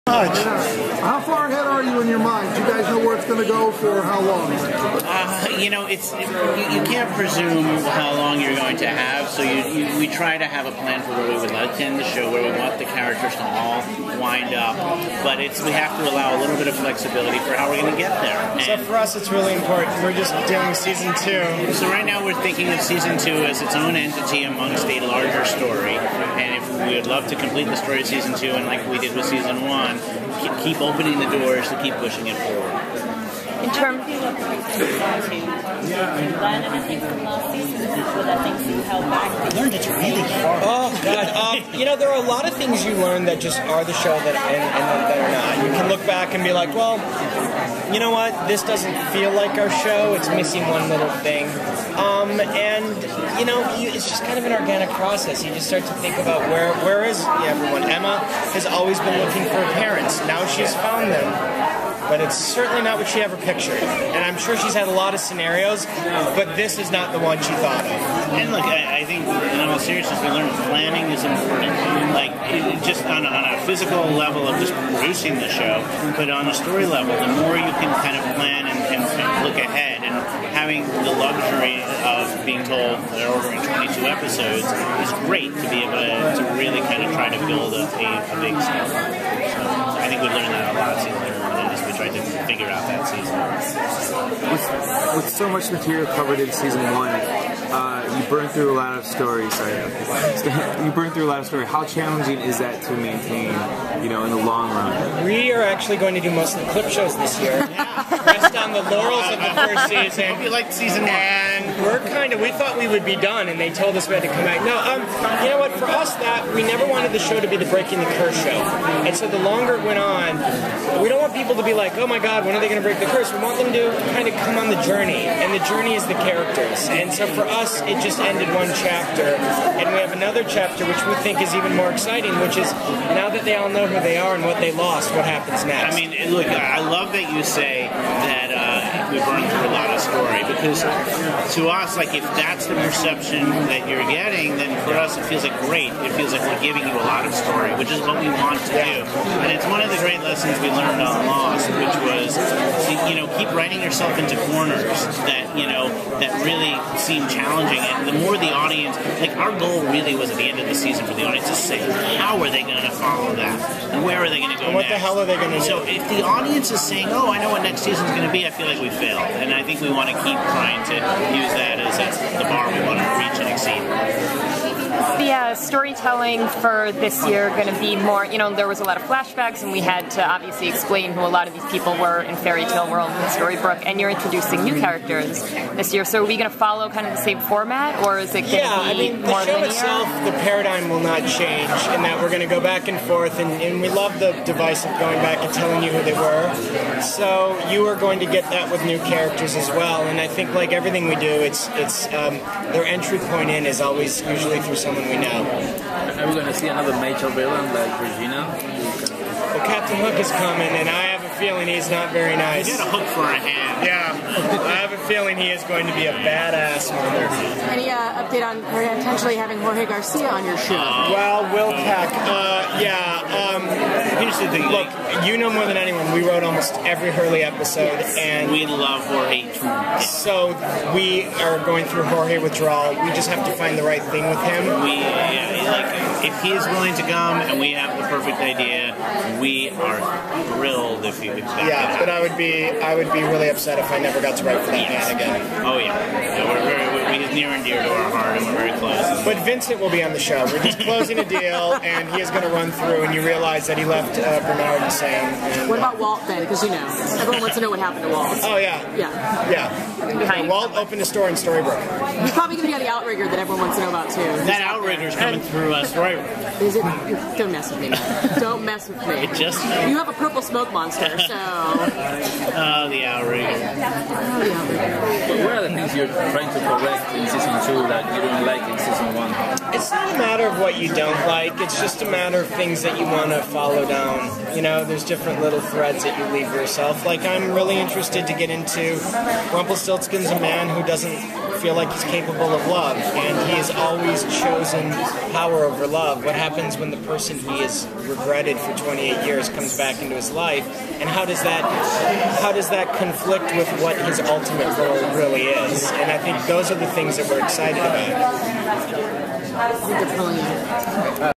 How far ahead are you in your mind? Do you guys know where it's going to go for how long? You know, you can't presume how long you're going to have, so we try to have a plan for where we would like to end the show, where we want the characters to all wind up, but we have to allow a little bit of flexibility for how we're going to get there. And so for us, it's really important. We're just doing season 2. So right now we're thinking of season 2 as its own entity amongst a larger story, and if we would love to complete the story of season 2, and like we did with season 1, keep opening the doors to keep pushing it forward. In terms of learned anything from last season, were there things you held back? I learned it's really hard. Oh God! You know, there are a lot of things you learn that just are the show that that are not. You can look back and be like, well, you know what? This doesn't feel like our show. It's missing one little thing. And you know, it's just kind of an organic process. You just start to think about where is everyone. Emma has always been looking for her parents. Now she's found them. But it's certainly not what she ever pictured. And I'm sure she's had a lot of scenarios, but this is not the one she thought of. And look, I think in all seriousness, we learned planning is important. Like, just on a physical level of just producing the show, but on a story level, the more you can kind of plan and look ahead, and having the luxury of being told there are over 22 episodes is great to be able to really kind of try to build a big story. So I think we learned that a lot season. We tried to figure out that season. With so much material covered in season 1, you burn through a lot of stories. You burn through a lot of stories. How challenging is that to maintain, in the long run? We are actually going to do most of the clip shows this year. Rest on the laurels of the first season. Hope you liked season 1. And we thought we would be done, and they told us we had to come back. No, you know what? For us, we never wanted the show to be the Breaking the Curse show. And so the longer it went on, we don't want people to be like, oh my God, when are they going to break the curse? We want them to kind of come on the journey, and the journey is the characters. And so for us, it just ended one chapter, and we have another chapter which we think is even more exciting, which is now that they all know who they are and what they lost, what happens next. I mean, look, I love that you say that we burned through a lot of story, because to us, like, if that's the perception that you're getting, then for us it feels like great. It feels like we're giving you a lot of story, which is what we want to do. And it's one of the great lessons we learned on Lost, which was, keep writing yourself into corners that, that really seem challenging. And the more the audience, like, our goal really was at the end of the season for the audience to say, how are they going to follow that? And where are they going to go what next? The hell are they going to do? So if the audience is saying, oh, I know what next season's going to be, I feel like we failed. And I think we want to keep trying to use that as the bar we want to reach and exceed. The storytelling for this year going to be more, there was a lot of flashbacks, and we had to obviously explain who a lot of these people were in Fairy Tale World and Storybrooke, and you're introducing new characters this year. So are we going to follow kind of the same format, or is it going to be more the show linear? itself, the paradigm will not change, in that we're going to go back and forth, and we love the device of going back and telling you who they were. So you are going to get that with new characters as well, and I think like everything we do, it's their entry point in is always usually through someone we know. Are we going to see another major villain like Regina? Well, Captain Hook is coming, and I have a feeling he's not very nice. He's got a hook for a hand. Yeah, I have a feeling he is going to be a badass mother. Any update on potentially having Jorge Garcia on your show? Well, Will Peck, here's the thing. Look, you know more than anyone, we wrote almost every Hurley episode, and we love Jorge too. So we are going through Jorge withdrawal. We just have to find the right thing with him. If he is willing to come and we have the perfect idea, we are thrilled if you exactly. Yeah, but I would be really upset if I never got to write for that man again. Oh yeah, he's near and dear to our heart, and we're very close. But Vincent will be on the show. We're just closing a deal, and he is going to run through, and you realize that he left Bernard and Sam. And, what about Walt then? Because everyone wants to know what happened to Walt. Oh yeah. Walt opened a store in Storybrooke. He's probably going to be on the Outrigger that everyone wants to know about too. That Outrigger's coming through Storybrooke. Is it? Don't mess with me. Don't mess with me. It just. You have a purple smoke monster, so. Oh, the Outrigger. What are the things you're trying to correct in in season 2 that you didn't like in season 1? It's not a matter of what you don't like. It's just a matter of things that you want to follow down. You know, there's different little threads that you leave yourself. Like, I'm really interested to get into Rumpelstiltskin's a man who doesn't feel like he's capable of love, and he has always chosen power over love. What happens when the person he has regretted for 28 years comes back into his life, and how does that conflict with what his ultimate goal really is? And I think those are the things that we're excited about.